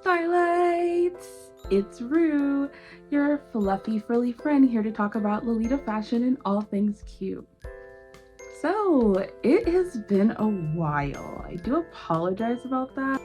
Starlights! It's Rue, your fluffy frilly friend, here to talk about Lolita fashion and all things cute. So, it has been a while. I do apologize about that.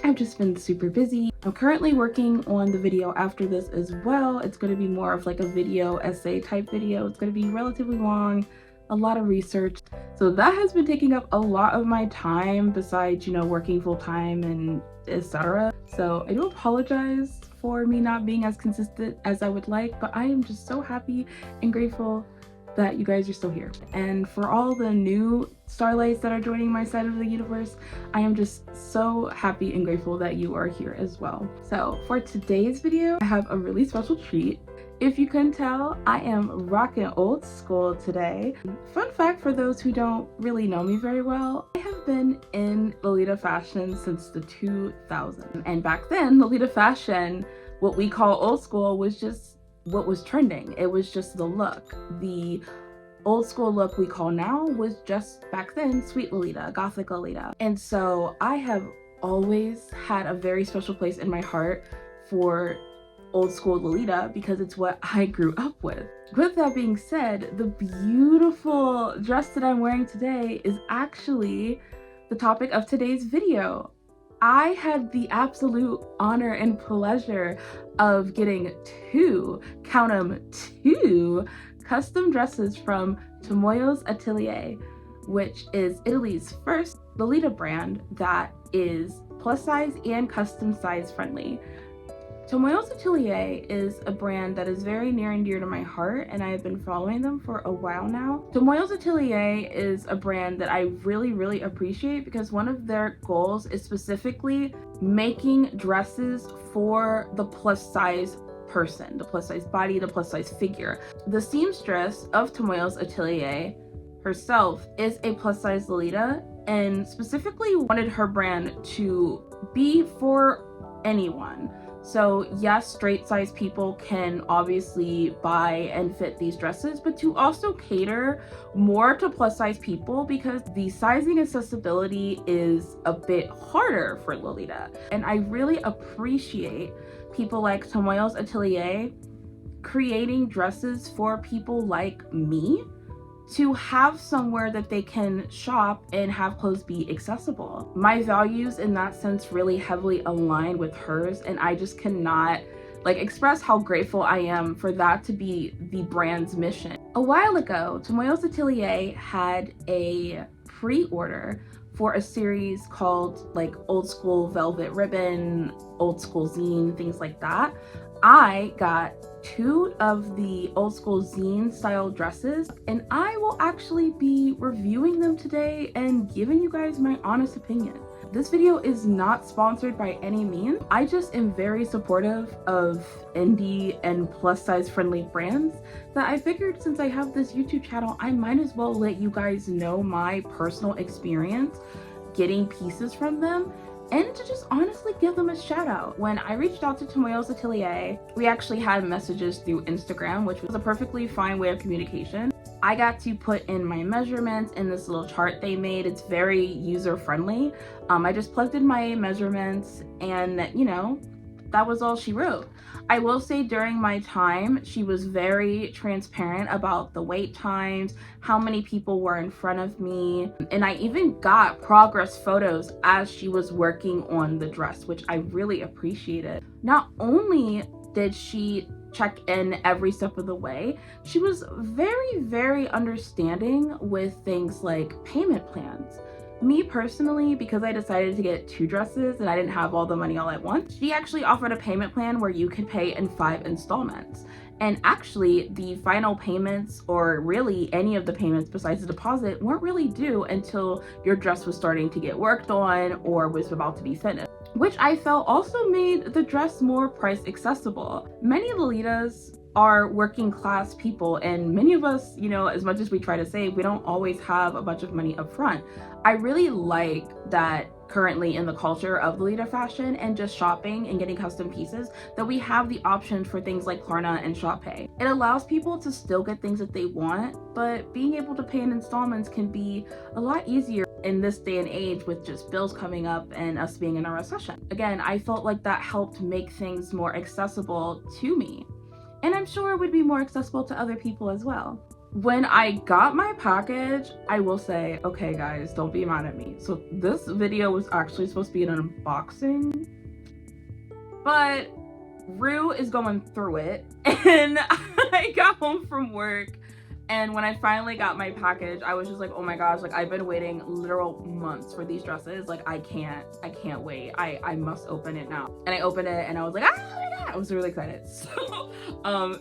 I've just been super busy. I'm currently working on the video after this as well. It's going to be more of like a video essay type video. It's going to be relatively long, a lot of research. So that has been taking up a lot of my time besides, working full-time and etc. So I do apologize for me not being as consistent as I would like, but I am just so happy and grateful that you guys are still here. And for all the new starlights that are joining my side of the universe, I am just so happy and grateful that you are here as well. So for today's video, I have a really special treat. If you couldn't tell, I am rocking old school today. Fun fact for those who don't really know me very well, I have been in Lolita fashion since the 2000s. And back then, Lolita fashion, what we call old school, was just what was trending. It was just the look. The old school look we call now was just back then sweet Lolita, gothic Lolita. And so I have always had a very special place in my heart for old school Lolita because it's what I grew up with. With that being said, the beautiful dress that I'm wearing today is actually the topic of today's video. I had the absolute honor and pleasure of getting count them, two custom dresses from Tomoyo's Atelier, which is Italy's first Lolita brand that is plus size and custom size friendly. Tomoyo's Atelier is a brand that is very near and dear to my heart, and I have been following them for a while now. Tomoyo's Atelier is a brand that I really appreciate because one of their goals is specifically making dresses for the plus size person, the plus size body, the plus size figure. The seamstress of Tomoyo's Atelier herself is a plus size Lolita and specifically wanted her brand to be for anyone. So yes, straight size people can obviously buy and fit these dresses, but to also cater more to plus size people because the sizing accessibility is a bit harder for Lolita. And I really appreciate people like Tomoyo's Atelier creating dresses for people like me to have somewhere that they can shop and have clothes be accessible. My values in that sense really heavily align with hers, and I just cannot express how grateful I am for that to be the brand's mission. A while ago, Tomoyo's Atelier had a pre-order for a series called Old School Velvet Ribbon, Old School Zine, things like that. I got 2 of the old school zine style dresses, and I will actually be reviewing them today and giving you guys my honest opinion. This video is not sponsored by any means. I just am very supportive of indie and plus size friendly brands that I figured since I have this YouTube channel, I might as well let you guys know my personal experience getting pieces from them and to just honestly give them a shout out. When I reached out to Tomoyo's Atelier, we actually had messages through Instagram, which was a perfectly fine way of communication. I got to put in my measurements in this little chart they made. It's very user friendly. I just plugged in my measurements and that was all she wrote. I will say during my time, she was very transparent about the wait times, how many people were in front of me, and I even got progress photos as she was working on the dress, which I really appreciated. Not only did she check in every step of the way, she was very understanding with things like payment plans. Me personally, because I decided to get 2 dresses and I didn't have all the money all at once, she actually offered a payment plan where you could pay in 5 installments. And actually the final payments, or really any of the payments besides the deposit, weren't really due until your dress was starting to get worked on or was about to be finished, which I felt also made the dress more price accessible. Many Lolitas are working class people, and many of us, as much as we try to save, we don't always have a bunch of money up front. I really like that currently in the culture of Lolita fashion and just shopping and getting custom pieces, that we have the option for things like Klarna and Shop Pay. It allows people to still get things that they want, but being able to pay in installments can be a lot easier in this day and age with just bills coming up and us being in a recession. Again, I felt like that helped make things more accessible to me. And I'm sure it would be more accessible to other people as well. When I got my package, I will say, okay guys, don't be mad at me. So this video was actually supposed to be an unboxing, but Rue is going through it, and I got home from work, and when I finally got my package, I was just like, oh my gosh, like I've been waiting literal months for these dresses. Like I can't wait. I must open it now. And I opened it and I was like, ah, oh my God. I was really excited. So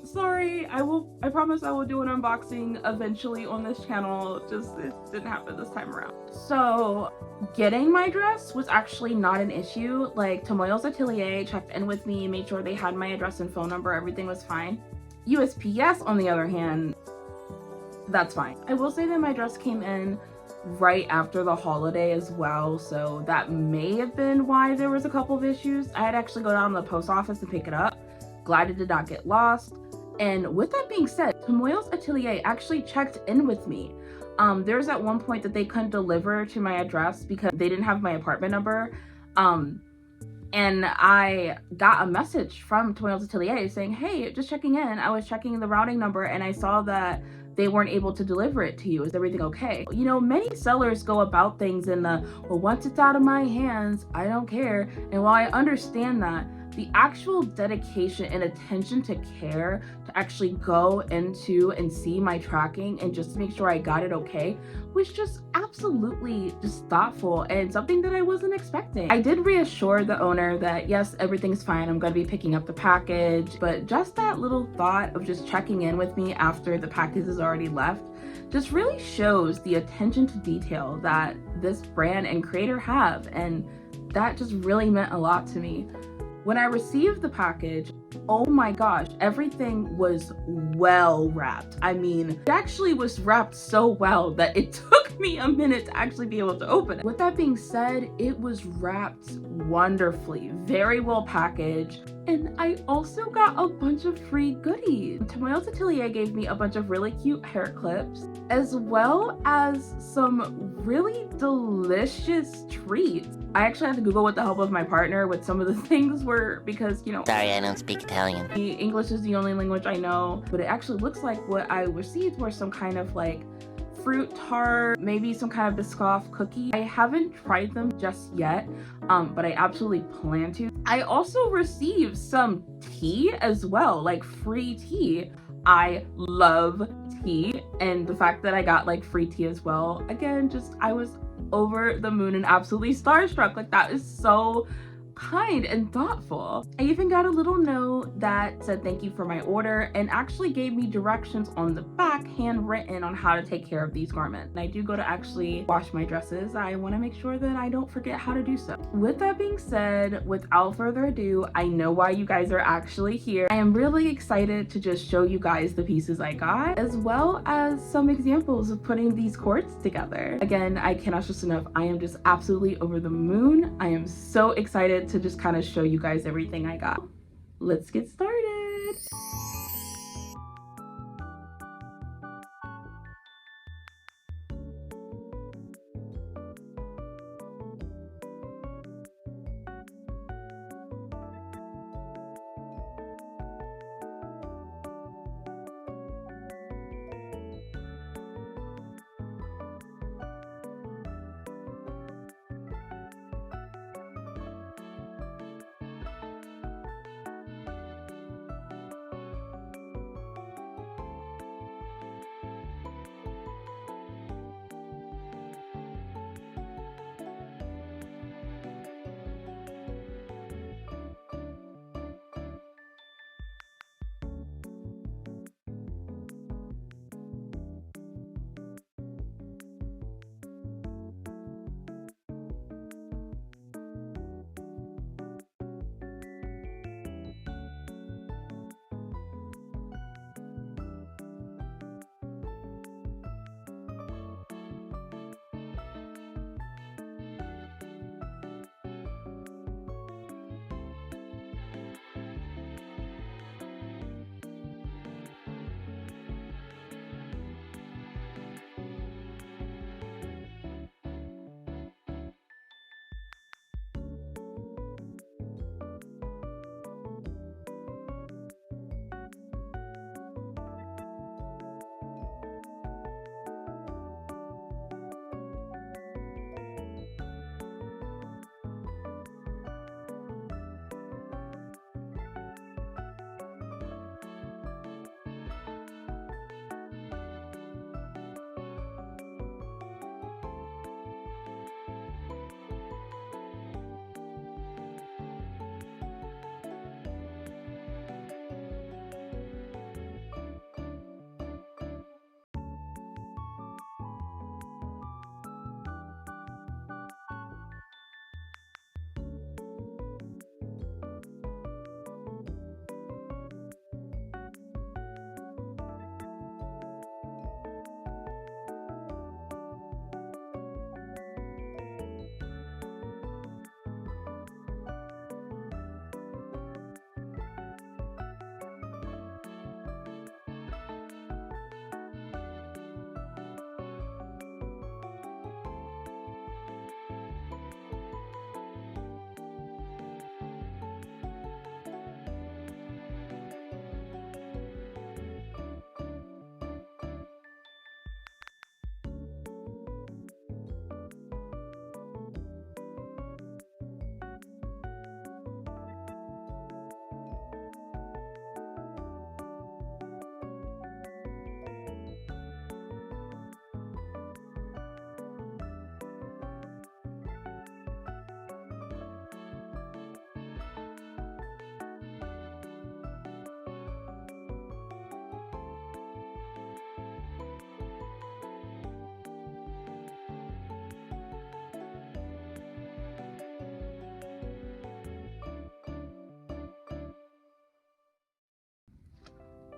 sorry, I promise I will do an unboxing eventually on this channel. Just it didn't happen this time around. So getting my dress was actually not an issue. Like Tomoyo's Atelier checked in with me, made sure they had my address and phone number, everything was fine. USPS, on the other hand, that's fine. I will say that my dress came in right after the holiday as well, so that may have been why there was a couple of issues. I had to actually go down to the post office and pick it up. Glad it did not get lost. And with that being said, Tomoyo's Atelier actually checked in with me. There's at one point that they couldn't deliver to my address because they didn't have my apartment number. And I got a message from Tomoyo's Atelier saying, hey, just checking in. I was checking the routing number and I saw that they weren't able to deliver it to you. Is everything okay? You know, many sellers go about things in the, well, once it's out of my hands, I don't care. And while I understand that, the actual dedication and attention to care to actually go into and see my tracking and just make sure I got it okay was just absolutely just thoughtful and something that I wasn't expecting. I did reassure the owner that yes, everything's fine, I'm gonna be picking up the package, but just that little thought of just checking in with me after the package is already left just really shows the attention to detail that this brand and creator have, and that just really meant a lot to me. When I received the package, oh my gosh, everything was well wrapped. I mean, it actually was wrapped so well that it took me a minute to actually be able to open it. With that being said, it was wrapped wonderfully, very well packaged. And I also got a bunch of free goodies. Tomoyo's Atelier gave me a bunch of really cute hair clips, as well as some really delicious treats. I actually had to Google with the help of my partner what some of the things were because, you know, sorry, I don't speak Italian. English is the only language I know, but it actually looks like what I received were some kind of like fruit tart, maybe some kind of Biscoff cookie. I haven't tried them just yet, but I absolutely plan to. I also received some tea as well, like free tea. I love tea, and the fact that I got like free tea as well, again, just I was over the moon and absolutely starstruck. Like that is so kind and thoughtful. I even got a little note that said thank you for my order and actually gave me directions on the back, handwritten, on how to take care of these garments. And I do go to actually wash my dresses. I want to make sure that I don't forget how to do so. With that being said, without further ado, I know why you guys are actually here. I am really excited to just show you guys the pieces I got, as well as some examples of putting these coords together. Again, I cannot stress enough, I am just absolutely over the moon. I am so excited to just kind of show you guys everything I got. Let's get started.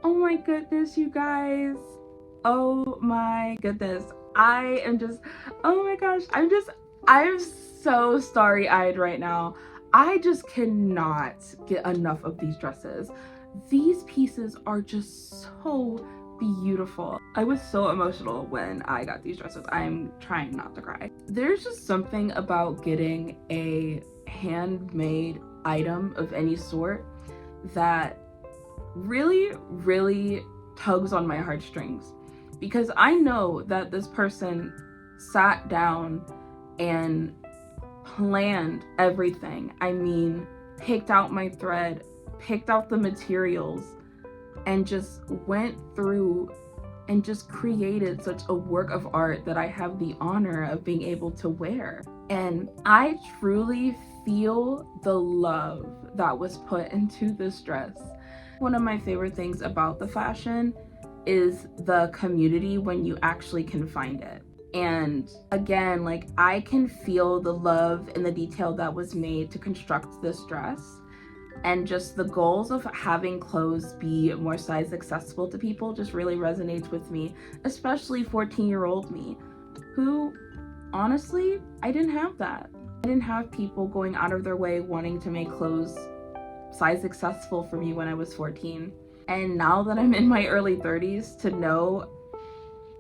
Oh my goodness, you guys. Oh my goodness. I am just, oh my gosh, I'm so starry-eyed right now. I just cannot get enough of these dresses. These pieces are just so beautiful. I was so emotional when I got these dresses. I'm trying not to cry. There's just something about getting a handmade item of any sort that really tugs on my heartstrings, because I know that this person sat down and planned everything. I mean, picked out my thread, picked out the materials, and just went through and just created such a work of art that I have the honor of being able to wear. And I truly feel the love that was put into this dress. One of my favorite things about the fashion is the community when you actually can find it. And again, like, I can feel the love and the detail that was made to construct this dress, and just the goals of having clothes be more size accessible to people just really resonates with me, especially 14-year-old me, who honestly, I didn't have that. I didn't have people going out of their way wanting to make clothes size accessible for me when I was 14. And now that I'm in my early 30s, to know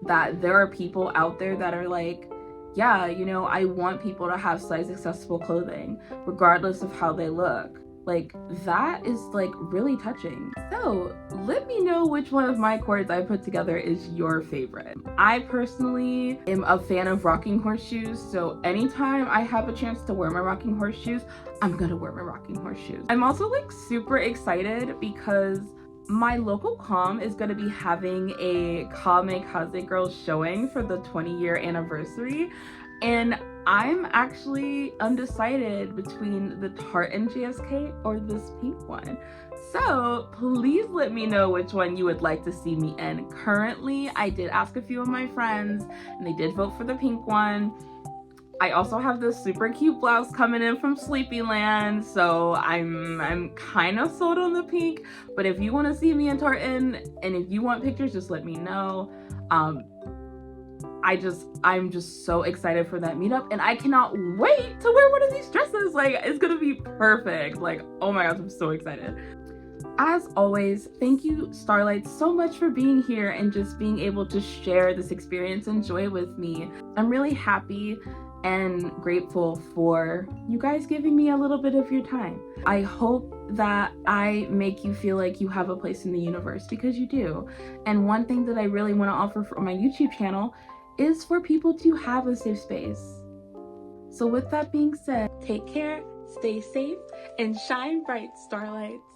that there are people out there that are like, yeah, you know, I want people to have size accessible clothing regardless of how they look. Like, that is like really touching. So let me know which one of my coords I put together is your favorite. I personally am a fan of rocking horseshoes, so anytime I have a chance to wear my rocking horseshoes, I'm gonna wear my rocking horseshoes. I'm also like super excited because my local comm is going to be having a Kamikaze Girls showing for the 20-year anniversary, and I'm actually undecided between the tartan JSK or this pink one. So please let me know which one you would like to see me in. Currently, I did ask a few of my friends and they did vote for the pink one. I also have this super cute blouse coming in from Sleepyland, so I'm kind of sold on the pink. But if you want to see me in tartan and if you want pictures, just let me know. I'm just so excited for that meetup, and I cannot wait to wear one of these dresses. Like, it's gonna be perfect. Like, oh my gosh, I'm so excited. As always, thank you, Starlights, so much for being here and just being able to share this experience and joy with me. I'm really happy and grateful for you guys giving me a little bit of your time. I hope that I make you feel like you have a place in the universe, because you do. And one thing that I really want to offer for my YouTube channel is for people to have a safe space. So with that being said, take care, stay safe, and shine bright, Starlights.